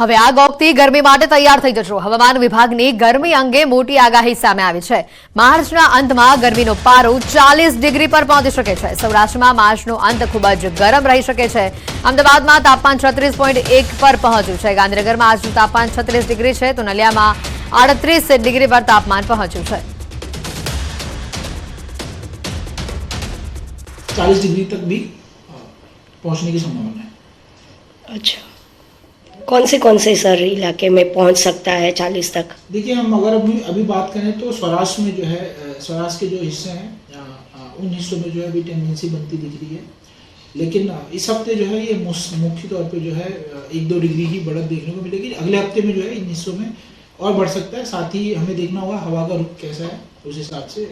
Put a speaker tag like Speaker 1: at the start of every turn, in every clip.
Speaker 1: હવે આ ગોગથી ગરમી માટે તૈયાર થઈ જશો. હવામાન વિભાગની ગરમી અંગે મોટી આગાહી સામે આવી છે. માર્ચના અંતમાં ગરમીનો પારો 40 ડિગ્રી પર પહોંચી શકે છે. સૌરાષ્ટ્રમાં માર્ચનો અંત ખૂબ જ ગરમ રહી શકે છે. અમદાવાદમાં તાપમાન 36.1 પર પહોંચ્યું છે. ગાંધીનગરમાં આજનું તાપમાન 36 ડિગ્રી છે તો નલિયામાં 38 ડિગ્રી પર તાપમાન પહોંચ્યું છે.
Speaker 2: 40 डिग्री तक भी पहुंचने की संभावना है.
Speaker 3: अच्छा, कौन से सर इलाके में पहुंच सकता है 40 तक?
Speaker 2: देखिए, हम अगर अभी बात करें तो सौराष्ट्र में जो है, सौराष्ट्र के जो हिस्से हैं उन हिस्सों में जो है अभी टेंडेंसी बनती दिख रही है. लेकिन इस हफ्ते जो है ये मुख्य तौर पे जो है 1-2 डिग्री ही बढ़त देखने को मिलेगी. अगले हफ्ते में जो है इन हिस्सों में और बढ़ सकता है. साथ ही हमें देखना होगा हवा का रुख कैसा है, उस हिसाब से.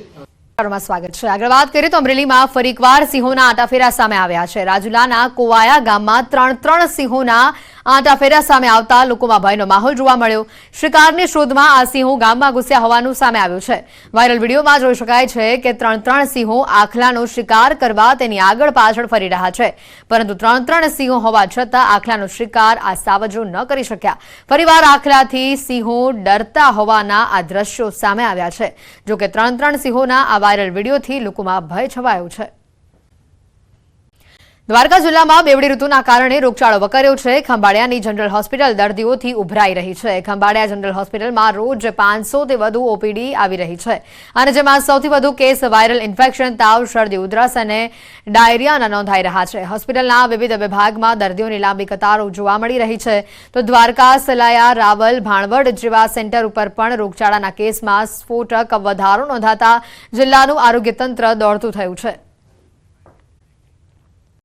Speaker 1: સ્વાગત છે. આગળ વાત કરીએ તો અમરેલીમાં ફરી એકવાર સિંહોના આંટાફેરા સામે આવ્યા છે. રાજુલાના કોવાયા ગામમાં 3 સિંહોના આંટાફેરા સામે આવતા લોકોમાં ભયનો માહોલ જોવા મળ્યો. શિકારની શોધમાં આ સિંહો ગામમાં ઘૂસ્યા હોવાનું સામે આવ્યું છે. વાયરલ વિડીયોમાં જોઈ શકાય છે કે 3 સિંહો આખલાનો શિકાર કરવા તેની આગળ પાછળ ફરી રહ્યા છે. પરંતુ 3 સિંહો હોવા છતાં આખલાનો શિકાર આ સાવજો ન કરી શક્યા. ફરીવાર આખલાથી સિંહો ડરતા હોવાના આ દ્રશ્યો સામે આવ્યા છે. જોકે 3 સિંહોના આ વાયરલ વિડીયોથી લોકોમાં ભય છવાયો છે. દ્વારકા જિલ્લામાં બેવડી ઋતુના કારણે રોગચાળો વકર્યો છે. ખંભાળિયાની જનરલ હોસ્પિટલ દર્દીઓથી ઉભરાઈ રહી છે. ખંભાળિયા જનરલ હોસ્પિટલમાં રોજ 500થી વધુ ઓપીડી આવી રહી છે અને જેમાં સૌથી વધુ કેસ વાયરલ ઇન્ફેક્શન, તાવ, શરદી, ઉધરસ અને ડાયરિયાના નોંધાઈ રહ્યા છે. હોસ્પિટલના વિવિધ વિભાગમાં દર્દીઓની લાંબી કતારો જોવા મળી રહી છે. તો દ્વારકા, સલાયા, રાવલ, ભાણવડ જેવા સેન્ટર ઉપર પણ રોગચાળાના કેસમાં સ્ફોટક વધારો નોંધાતા જિલ્લાનું આરોગ્ય તંત્ર દોડતું થયું છે.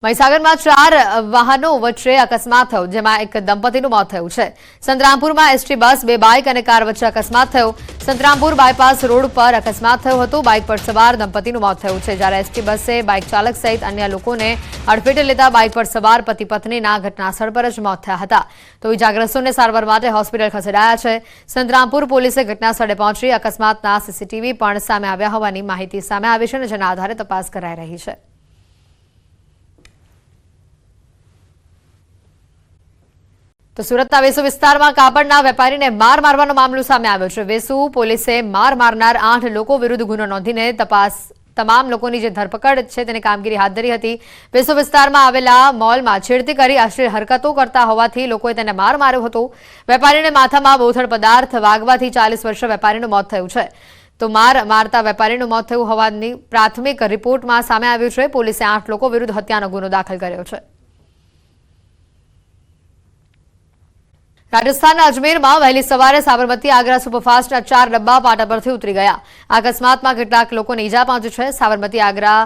Speaker 1: મહીસાગરમાં 4 વાહનો વચ્ચે અકસ્માત થયો, જેમાં એક દંપતીનું મોત થયું છે. સંતરામપુરમાં એસટી બસ, 2 બાઇક અને કાર વચ્ચે અકસ્માત થયો. સંતરામપુર બાયપાસ રોડ પર અકસ્માત થયો હતો. બાઇક પર સવાર દંપતીનું મોત થયું છે, જ્યારે એસટી બસે બાઇક ચાલક સહિત અન્ય લોકોને અડફેટે લેતા બાઇક પર સવાર પતિ પત્નીના ઘટનાસ્થળ પર જ મોત થયા હતા. તો ઇજાગ્રસ્તોને સારવાર માટે હોસ્પિટલ ખસેડાયા છે. સંતરામપુર પોલીસે ઘટનાસ્થળે પહોંચી અકસ્માતના સીસીટીવી પણ સામે આવ્યા હોવાની માહિતી સામે આવી છે અને જેના આધારે તપાસ કરાઈ રહી છે. તો સુરતના વેસુ વિસ્તારમાં કાપડના વેપારીને માર મારવાનો મામલો સામે આવ્યો છે. વેસુ પોલીસે માર મારનાર 8 લોકો વિરુદ્ધ ગુનો નોંધીને તમામ લોકોની જે ધરપકડ છે તેની કામગીરી હાથ ધરી હતી. વેસુ વિસ્તારમાં આવેલા મોલમાં છેડતી કરી અશ્લીલ હરકતો કરતા હોવાથી લોકોએ તેને માર માર્યો હતો. વેપારીને માથામાં બોથડ પદાર્થ વાગવાથી 40 વર્ષીય વેપારીનું મોત થયું છે. તો માર મારતા વેપારીનું મોત થયું હોવાની પ્રાથમિક રિપોર્ટમાં સામે આવ્યું છે. પોલીસે 8 લોકો વિરુદ્ધ હત્યાનો ગુનો દાખલ કર્યો છે. રાજસ્થાનના અજમેરમાં વહેલી સવારે સાબરમતી આગ્રા સુપરફાસ્ટના 4 ડબ્બા પાટા પરથી ઉતરી ગયા. અકસ્માતમાં કેટલાક લોકોને ઈજા પહોંચી છે. Sabarmati Agra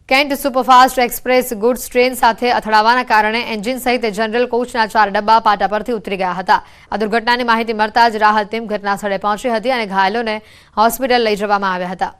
Speaker 1: cantt superfast express goods train સાથે અથડાવાના કારણે એન્જિન સહિત જનરલ કોચના 4 ડબ્બા પાટા પરથી ઉતરી ગયા હતા. આ દુર્ઘટનાની માહિતી મળતા જ રાહત ટીમ ઘટનાસ્થળે પહોંચી હતી અને ઘાયલોને હોસ્પિટલ લઈ જવામાં આવ્યા હતા.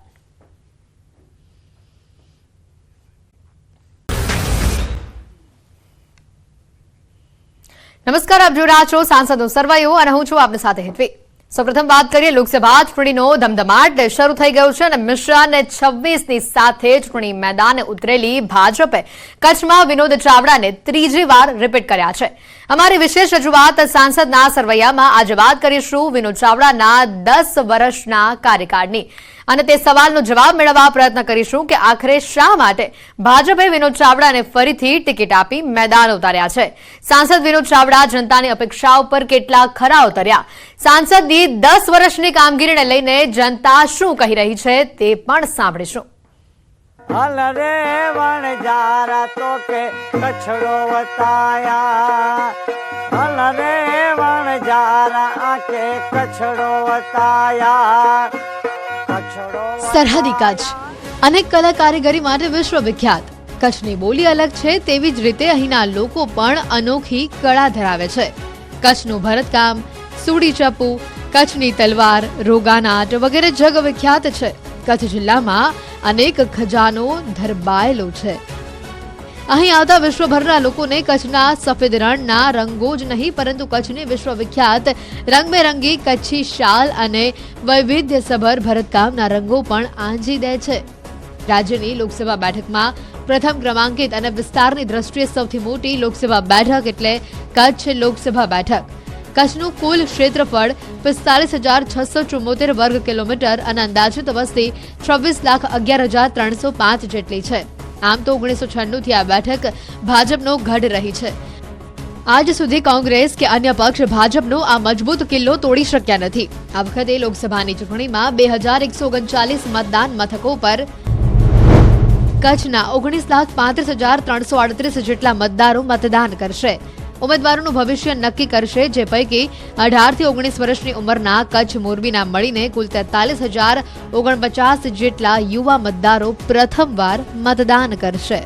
Speaker 1: નમસ્કાર, આપ જોઈ રહ્યા છો સાંસદનો સર્વાયો અને હું છું આપની સાથે હેતવી. સૌપ્રથમ વાત કરીએ લોકસભા ચૂંટણીનો ધમધમાટ શરૂ થઈ ગયો છે અને મિશન 26ની સાથે ચૂંટણી મેદાને ઉતરેલી ભાજપે કચ્છમાં વિનોદ ચાવડાને 3જી વાર રિપીટ કર્યા છે. અમારી વિશેષ રજૂઆત સાંસદના સરવૈયામાં આજે વાત કરીશું વિનોદ ચાવડાના 10 વર્ષના કાર્યકાળની અને તે સવાલનો જવાબ મેળવવા પ્રયત્ન કરીશું કે આખરે શા માટે ભાજપે વિનોદ ચાવડાને ફરીથી ટિકિટ આપી મેદાન ઉતાર્યા છે. સાંસદ વિનોદ ચાવડા જનતાની અપેક્ષાઓ પર કેટલા ખરા ઉતર્યા. સાંસદની 10 વર્ષની કામગીરીને લઈને જનતા શું કહી રહી છે તે પણ સાંભળીશું.
Speaker 4: હલ રે વણજારા તો કે કછડો વતાયા, હલ રે વણજારા કે કછડો વતાયા.
Speaker 1: સરહદી કચ્છ અનેક કલા કારીગરી માટે વિશ્વવિખ્યાત. કચ્છની બોલી અલગ છે તેવી જ રીતે અહીંના લોકો પણ અનોખી કળા ધરાવે છે. કચ્છનું ભરતકામ, સુડી ચપ્પુ, કચ્છની તલવાર, રોગાનાટ વગેરે જગવિખ્યાત છે. કચ્છ જિલ્લામાં અનેક ખજાનો ધરબાયેલો છે. અહીં આવતા વિશ્વભરના લોકોને કચ્છના સફેદ રણના રંગો જ નહીં પરંતુ કચ્છની વિશ્વવિખ્યાત રંગબેરંગી કચ્છી શાલ અને વૈવિધ્યસભર ભરતકામના રંગો પણ આંજી દે છે. રાજ્યની લોકસભા બેઠકમાં પ્રથમ ક્રમાંકિત અને વિસ્તારની દ્રષ્ટિએ સૌથી મોટી લોકસભા બેઠક એટલે કચ્છ લોકસભા બેઠક. કચ્છનું કુલ ક્ષેત્રફળ 45,674 વર્ગ કિલોમીટર અને અંદાજિત વસ્તી 26,11,305 જેટલી છે. આમ તો 1996 થી આ બેઠક ભાજપનો ગઢ રહી છે. આજ સુધી કોંગ્રેસ કે અન્ય પક્ષ ભાજપનો આ મજબૂત કિલ્લો તોડી શક્યા નથી. આ વખતે લોકસભાની ચૂંટણીમાં 2139 મતદાન મથકો પર કચ્છના 19,35,338 જેટલા મતદારો મતદાન કરશે. ઉમેદવારોનું ભવિષ્ય નક્કી કરશે, જે પૈકી 18 થી 19 વર્ષની ઉંમરના કચ્છ મોરબીના મળીને કુલ 43,049 જેટલા યુવા મતદારો પ્રથમવાર મતદાન કરશે.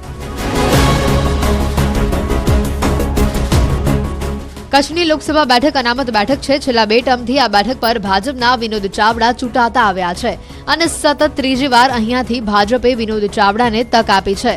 Speaker 1: કચ્છની લોકસભા બેઠક અનામત બેઠક છે. છેલ્લા 2 ટર્મથી આ બેઠક પર ભાજપના વિનોદ ચાવડા ચૂંટાતા આવ્યા છે અને સતત ત્રીજી વાર અહીંયાથી ભાજપે વિનોદ ચાવડાને તક આપી છે.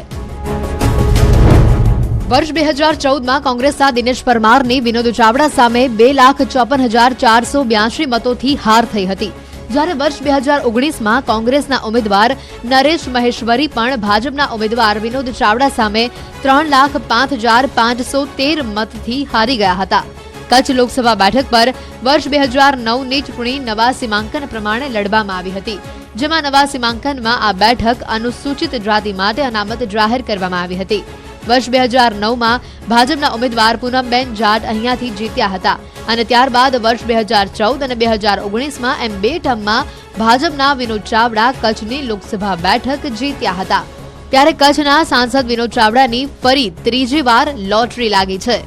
Speaker 1: વર્ષ 2014માં કોંગ્રેસના દિનેશ પરમારની વિનોદ ચાવડા સામે 2,54,482 મતોથી હાર થઈ હતી. જ્યારે વર્ષ 2019માં કોંગ્રેસના ઉમેદવાર નરેશ મહેશ્વરી પણ ભાજપના ઉમેદવાર વિનોદ ચાવડા સામે 3,05,513 મતથી હારી ગયા હતા. કચ્છ લોકસભા બેઠક પર વર્ષ 2009ની ચૂંટણી નવા સીમાંકન પ્રમાણે લડવામાં આવી હતી, જેમાં નવા સીમાંકનમાં આ બેઠક અનુસૂચિત જાતિ માટે અનામત જાહેર કરવામાં આવી હતી. વર્ષ 2009માં ભાજપના ઉમેદવાર પૂનમબેન જાટ અહીંયાથી જીત્યા હતા અને ત્યારબાદ વર્ષ 2014 અને 2019માં એમ 2 ટર્મમાં ભાજપના વિનોદ ચાવડા કચ્છની લોકસભા બેઠક જીત્યા હતા. ત્યારે કચ્છના સાંસદ વિનોદ ચાવડાની ફરી ત્રીજી વાર લોટરી લાગી છે.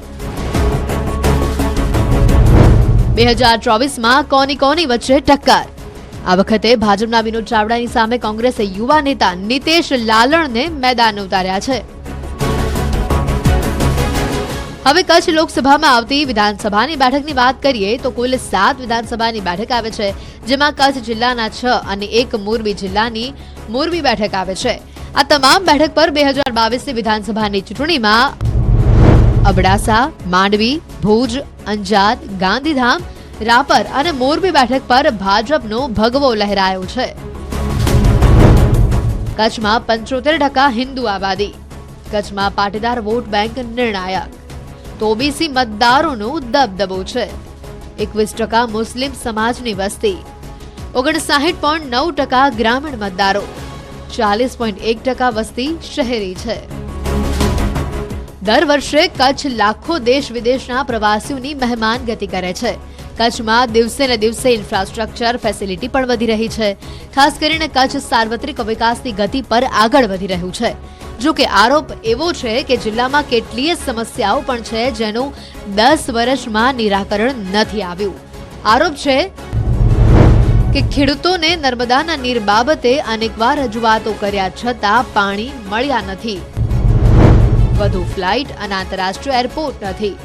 Speaker 1: 2024માં કોની વચ્ચે ટક્કર. આ વખતે ભાજપના વિનોદ ચાવડાની સામે કોંગ્રેસે યુવા નેતા નીતેશ લાલણને મેદાને ઉતાર્યા છે. હવે કચ્છ લોકસભામાં આવતી વિધાનસભાની બેઠકની વાત કરીએ તો કુલ 7 વિધાનસભાની બેઠક આવે છે, જેમાં કચ્છ જિલ્લાના 6 અને 1 મોરબી જિલ્લાની મોરબી બેઠક આવે છે. આ તમામ બેઠક પર 2022ની વિધાનસભાની ચૂંટણીમાં અબડાસા, માંડવી, ભુજ, અંજાર, ગાંધીધામ, રાપર અને મોરબી બેઠક પર ભાજપનો ભગવો લહેરાયો છે. કચ્છમાં 75% હિન્દુ આબાદી. કચ્છમાં પાટીદાર વોટ બેંક નિર્ણાયક. તો ઓબીસી મતદારોનો દબદબો છે. 21% મુસ્લિમ સમાજની વસ્તી. 59.9% ગ્રામીણ મતદારો. 40.1% વસ્તી શહેરી છે. દર વર્ષે કચ્છ લાખો દેશ વિદેશના પ્રવાસીઓની મહેમાનગતિ કરે છે. કચ્છમાં દિવસે ને દિવસે ઇન્ફ્રાસ્ટ્રક્ચર ફેસિલિટી પણ વધી રહી છે. ખાસ કરીને કચ્છ સાર્વત્રિક વિકાસની ગતિ પર આગળ વધી રહ્યું છે. જો કે આરોપ એવો છે કે જિલ્લામાં કેટલીય સમસ્યાઓ પણ છે જેનું 10 વર્ષમાં નિરાકરણ નથી આવ્યું. આરોપ છે કે ખેડૂતોને નર્મદાના નીર બાબતે અનેકવાર રજૂઆતો કર્યા છતાં પાણી મળ્યા નથી. વધુ ફ્લાઇટ અને આંતરરાષ્ટ્રીય એરપોર્ટ નથી.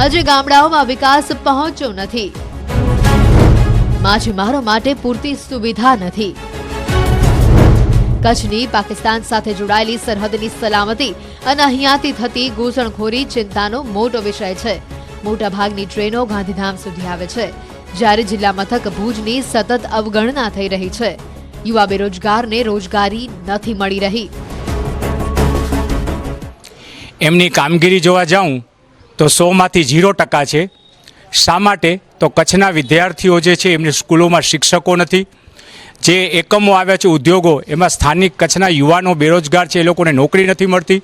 Speaker 1: હજી ગામડાઓમાં વિકાસ પહોંચ્યો નથી. માછીમારો માટે પૂરતી સુવિધા નથી. કચ્છની પાકિસ્તાન સાથે જોડાયેલી સરહદની સલામતી અને અહીંયાથી થતી ઘૂસણખોરી ચિંતાનો મોટો વિષય છે. મોટાભાગની ટ્રેનો ગાંધીધામ સુધી આવે છે, જ્યારે જિલ્લા મથક ભુજની સતત અવગણના થઈ રહી છે. યુવા બેરોજગારને રોજગારી નથી મળી રહી.
Speaker 5: એમની કામગીરી જોવા જાઉં તો 100માંથી 0% છે. શા માટે? તો કચ્છના વિદ્યાર્થીઓ જે છે એમની સ્કૂલોમાં શિક્ષકો નથી. જે એકમો આવ્યા છે ઉદ્યોગો, એમાં સ્થાનિક કચ્છના યુવાનો બેરોજગાર છે, એ લોકોને નોકરી નથી મળતી.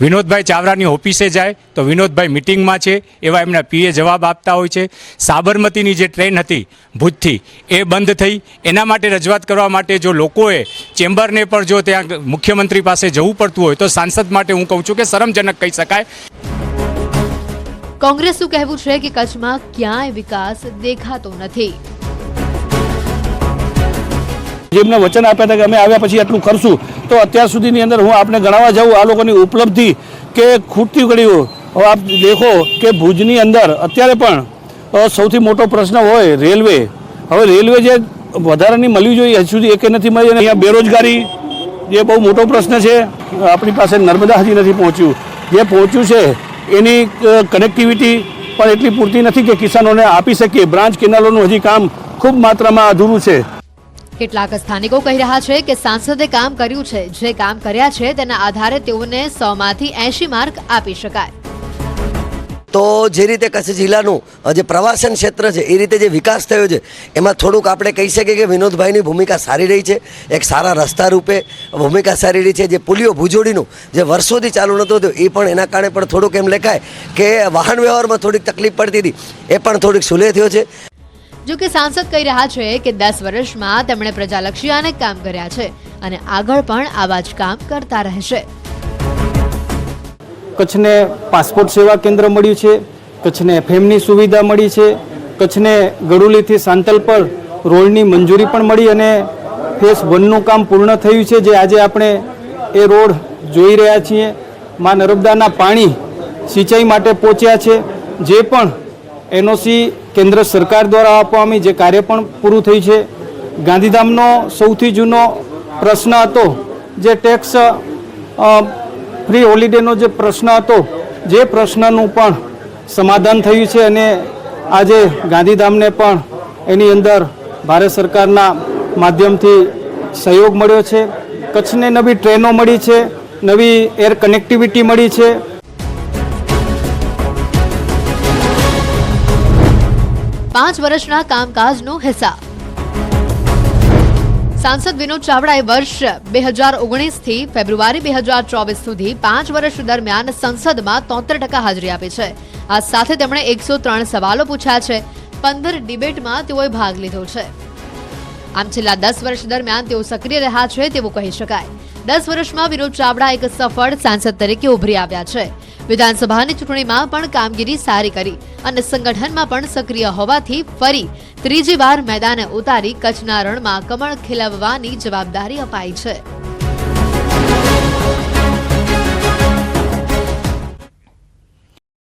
Speaker 5: વિનોદભાઈ ચાવડાની ઓફિસે જાય તો વિનોદભાઈ મિટિંગમાં છે એવા એમના પીએ જવાબ આપતા હોય છે. સાબરમતીની જે ટ્રેન હતી ભુજથી એ બંધ થઈ. એના માટે રજૂઆત કરવા માટે જો લોકોએ ચેમ્બરને પણ જો ત્યાં મુખ્યમંત્રી પાસે જવું પડતું હોય તો સાંસદ માટે હું કહું છું કે શરમજનક કહી શકાય.
Speaker 1: કોંગ્રેસનું કહેવું છે કે કચ્છમાં ક્યાંય વિકાસ દેખાતો નથી.
Speaker 6: જેમને વચન આપ્યા હતા કે અમે આવ્યા પછી આટલું કરશું, તો અત્યાર સુધીની અંદર હું આપને ગણાવવા જાઉં આ લોકોની ઉપલબ્ધિ કે ખૂટતી કડીઓ. હવે આપ દેખો કે ભુજની અંદર અત્યારે પણ સૌથી મોટો પ્રશ્ન હોય રેલવે. હવે રેલવે જે વધારાની મળવી જોઈએ હજી સુધી એકે નથી મળી. અને અહીંયા બેરોજગારી જે બહુ મોટો પ્રશ્ન છે. આપણી પાસે નર્મદા હજી નથી પહોંચ્યું. જે પહોંચ્યું છે એની કનેક્ટિવિટી પણ એટલી પૂરતી નથી કે કિસાનોને આપી શકીએ. બ્રાન્ચ કેનાલોનું હજી કામ ખૂબ માત્રામાં અધૂરું છે.
Speaker 1: કેટલાક સ્થાનિકો કહી રહ્યા છે કે સાંસદે કામ કર્યું છે, જે કામ કર્યા છે તેના આધારે તેઓને 100માંથી 80 માર્ક આપી શકાય.
Speaker 7: તો જે રીતે કચ્છ જિલ્લાનું જે પ્રવાસન ક્ષેત્ર છે એ રીતે જે વિકાસ થયો છે એમાં થોડુંક આપણે કહી શકીએ કે વિનોદભાઈની ભૂમિકા સારી રહી છે. એક સારા રસ્તા રૂપે ભૂમિકા સારી રહી છે. જે પુલિયો ભુજોડીનું જે વર્ષોથી ચાલુ નહોતું થયું એ પણ એના કારણે પણ થોડુંક એમ લેખાય કે વાહન વ્યવહારમાં થોડીક તકલીફ પડતી હતી, એ પણ થોડીક સુલેહ થયો છે.
Speaker 1: જો કે સાંસદ કહી રહ્યા છે કે 10 વર્ષમાં તેમણે પ્રજાલક્ષી અનેક કામ કર્યા છે અને આગળ પણ આવા જ કામ કરતા રહેશે.
Speaker 6: કચ્છને પાસપોર્ટ સેવા કેન્દ્ર મળ્યું છે, કચ્છને એફએમની સુવિધા મળી છે, કચ્છને ગડુલીથી સાંતલ પર રોડની મંજૂરી પણ મળી અને ફેઝ 1નું કામ પૂર્ણ થયું છે, જે આજે આપણે એ રોડ જોઈ રહ્યા છીએ. માં નર્મદાના પાણી સિંચાઈ માટે પહોંચ્યા છે. જે પણ એનઓસી કેન્દ્ર સરકાર દ્વારા આપવામાં જે કાર્ય પણ પૂરું થયું છે. ગાંધીધામનો સૌથી જૂનો પ્રશ્ન હતો જે ટેક્સ ફ્રી હોલિડેનો જે પ્રશ્ન હતો, જે પ્રશ્નનું પણ સમાધાન થયું છે અને આજે ગાંધીધામને પણ એની અંદર ભારત સરકારના માધ્યમથી સહયોગ મળ્યો છે. કચ્છને નવી ટ્રેનો મળી છે, નવી એર કનેક્ટિવિટી મળી છે.
Speaker 1: પાંચ વર્ષના કામકાજનો હિસાબ. સાંસદ વિનોદ ચાવડાએ વર્ષ 2019 થી ફેબ્રુઆરી 2024 સુધી 5 વર્ષ દરમિયાન સંસદમાં 73% હાજરી આપી છે. આ સાથે તેમણે 103 સવાલો પૂછ્યા છે. 15 ડિબેટમાં તેઓએ ભાગ લીધો છે. આમ છેલ્લા 10 વર્ષ દરમિયાન તેઓ સક્રિય રહ્યા છે તેવું કહી શકાય. 10 વર્ષમાં વિનોદ ચાવડા એક સફળ સાંસદ તરીકે ઉભરી આવ્યા છે. વિધાનસભાની ચૂંટણીમાં પણ કામગીરી સારી કરી અને સંગઠનમાં પણ સક્રિય હોવાથી ફરી ત્રીજી વાર મેદાને ઉતારી કચ્છના રણમાં કમળ ખીલવવાની જવાબદારી અપાઈ છે.